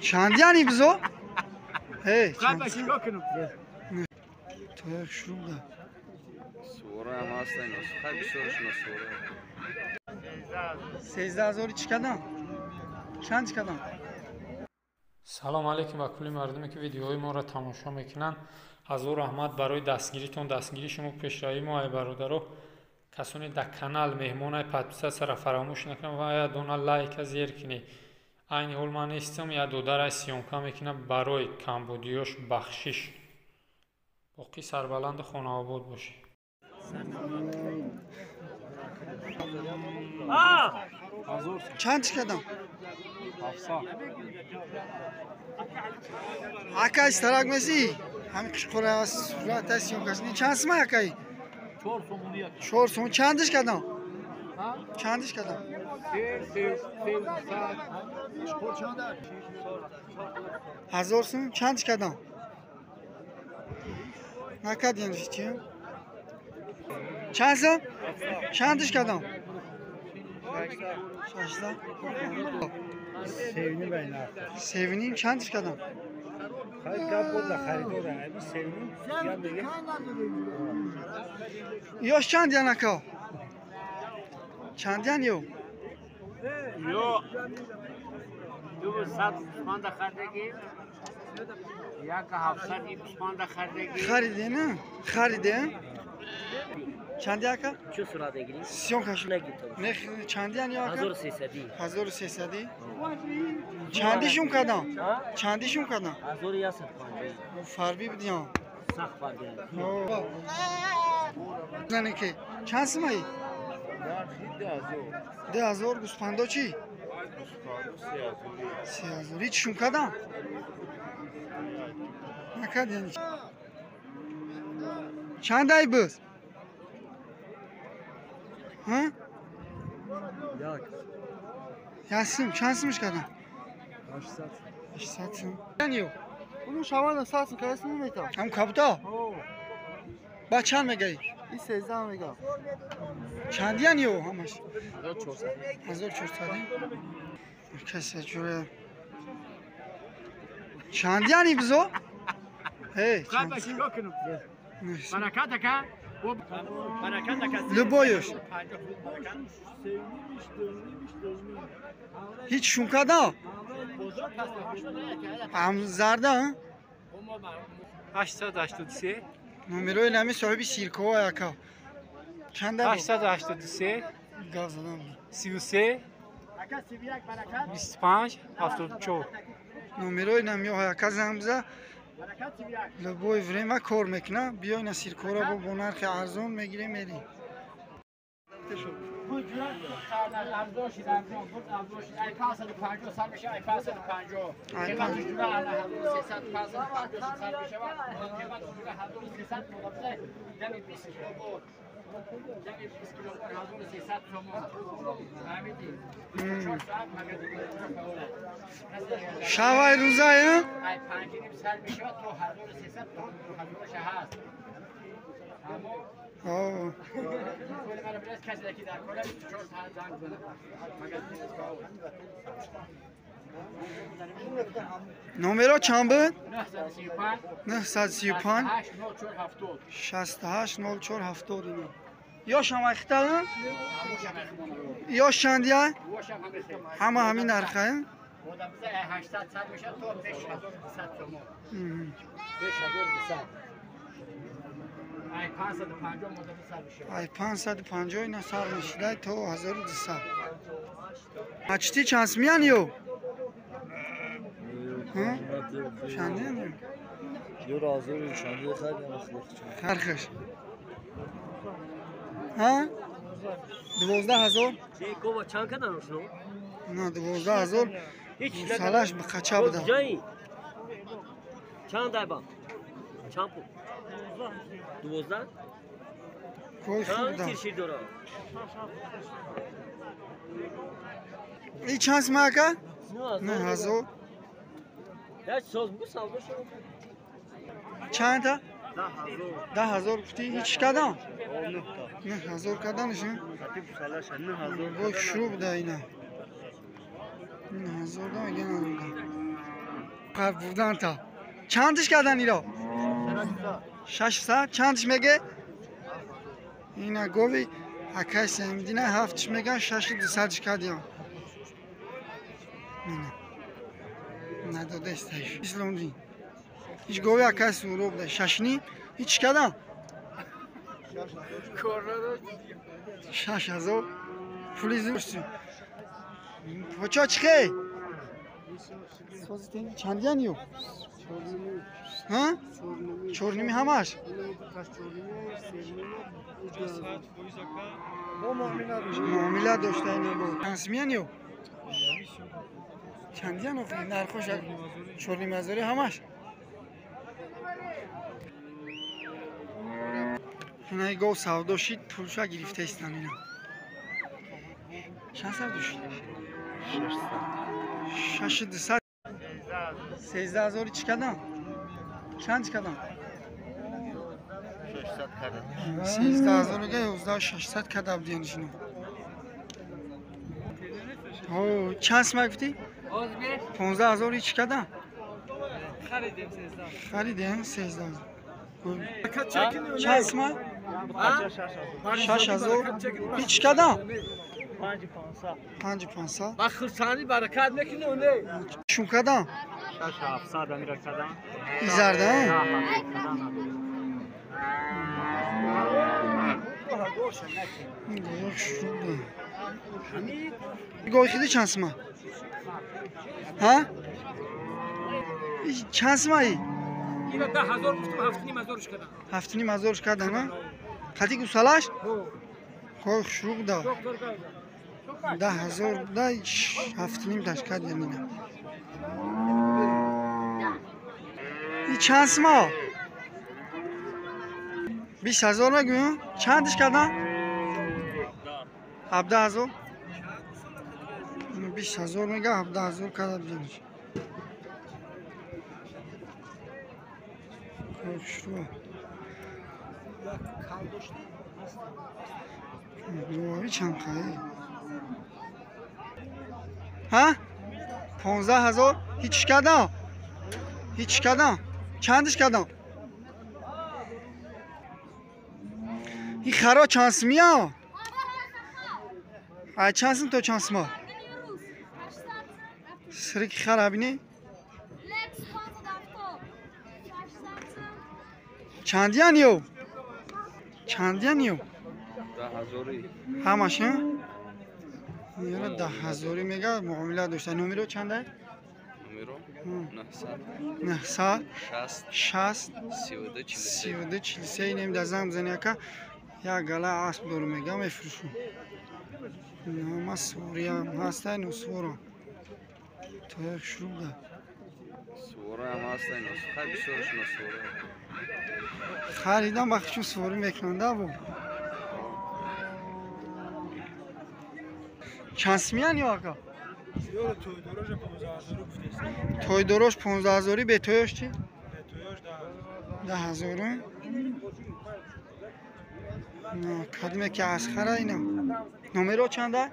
چند یعنی بزو؟ هی قبل چیکار کنم؟ تو یک شروع ده سوره هم هست این خیلی سورشون سوره 13,000 چی کدام؟ چند چی کدام؟ салом алейкум ба кулли мардуме ки видеоҳои моро тамошо мекунанд ҳазор раҳмат барои дастгиритон. дастгири шумо пешравии мо ай бародаро. касоне дар канал меҳмонай подписатсияро фаромӯш накунед ва я дона лайка зер кинед. айни ҳол ман нестам я додарай сиёмка мекунам барои камбудиёш бахшиш. боқӣ сарбаланду хонаобод бошед. چند چی کدام؟ اکای اشتراک میسی؟ همین کشکوره از صورت هستیم کسی چند سمه اکای؟ 4 سوم چندش کدام؟ چندش کدام؟ 1000 سوم چندش کدام؟ نکدینش چی؟ چند سوم؟ چندش کدام؟ 600 Sevini ben ne? Sevineyim çantiş kadam. Hayır kapı da haridor abi sevini yan dege. Yoş çand yanaka. Çand yan yok. Yo. Du sat Osman da khardegi. Ya ka hafsa di Osman da khardegi. Xaride ne? Xaride. Çand yaka? چه صورت گیری؟ Siyon kaşı. نگید Ne çand yan yaka? 1300 1300. Çandişum kadam. Çandişum kadam. 1150 Farbi bidiyam. سخت فرقه. Ne ki? Çand smayı? 10,000 guspando çi? 3,000. Hiç şun kadam. Ne kadar yani? Çand ay bu? Ha? Yak. Yasim, şansımış kadar. 800. Yani yok. Bunun şavanla satsın kayasını mı metal? Hem kapta. Baçan mı gay? İyi 13 mega. Çand yani yok hamaş. 1400. Kese cüre. Çand yani biz o? Hey. Qaba çiqo kunum? Barakataka. Barakataka. Любоюш. Hiç şunkada. Amzarda ha? 883 Numarayı nemi sahibi sirkova yaka. Çanda bu? 883 Gazladım. 33 25 74 Numarayı nemi yok yaka zamza. Любой время кор мекна. Биёй на сиркора бо бонархи арзон мегирем мерим. شوای روزای نمره چند بود؟ 935 68 04 70 اینا یا شما اختلال؟ یا شندیه؟ همه همین نرخه؟ ای 550 اینا سر میشیده تو 1200 اچتی چانس میان یو؟ شنده نیو؟ یو رازور شنده خرخش ها؟ 12,000 چه کوبا چند کدام شو؟ نه 12,000 سالش به قچه بده جایی چند دایبا؟ چند پول؟ 12 کوی خوب چند ده تیرشیر داره؟ ای چانس ماکا؟ نه 1000 یا ساز بو سالده شو؟ چند تا؟ 10,000 10,000 کتی هیچ کدام؟ نه 1000 کدامشون؟ بای شروع بده اینا این 1000 دا میگن قرب بودن تا چندش کردن ایرا 600 چندش میگه اینا گوی اکاس میدینه هفتش میگن 6200 کردیم نه نداده استایش اسلامدی هیچ گوی اکاس رو بده ششنی هیچ کردم 6000 پولی زورسی پوچا چخه چندیان یو ها چورنیمی همش معامله داشته اینو با تنسمیان یو چندیان رو نرخوش چورنیم هزاری همش اینایی گو سودا شید پولشا گرفته ایستن اینا چند سودا شید؟ 6200 13000 چی کردم؟ چند کردم؟ 600 کردم 13000 گه 12600 کردم دیانشینو اوه چند سمه گفتی؟ 15000 چی کردم؟ خریدیم 13000 چند سمه؟ 6000 هیچ کردم؟ 5500 بخشانی برکت میکنه نه شون کردم؟ 6700 امیر کردم ایزرده؟ گوی خیلی چند سمه؟ ها؟ چند سمه ای؟ اینا 10000 گفتم 7500 کردم 7500 کردن نه؟ خطی گوسالاش؟ خواه شروع دا 10000 دا 7500 کرد یعنی نه این چند سمه؟ 20000 نگویم؟ چندش کردن؟ 17000 20000 میگه 17000 کرد بیانش شروع دواری چند خواهی ها؟ 15000 هیچ کردم هیچ کردم چندش کردم این خرا چانسمی ها ای چانسم تو چانسم ها سرکی خرابی نه چندیان یو چندیان یو 10000 همش ها یه 10000 میگه معامله داشته نمیرو چنده نمیرو 900 60 60 32 43 نیم دزم زنی که یا گله اسب دور میگه میفروشم نام سوری هم هست اینو سورا تو یک شروع ده سوره هم هست اینو خیلی سورش نو سوره خریدم بخشو سوری میکننده بود چند یا آقا؟ توی دروش 15000 به تویش چی؟ 10000 نه کدیمه که از خره اینا نمرو چنده؟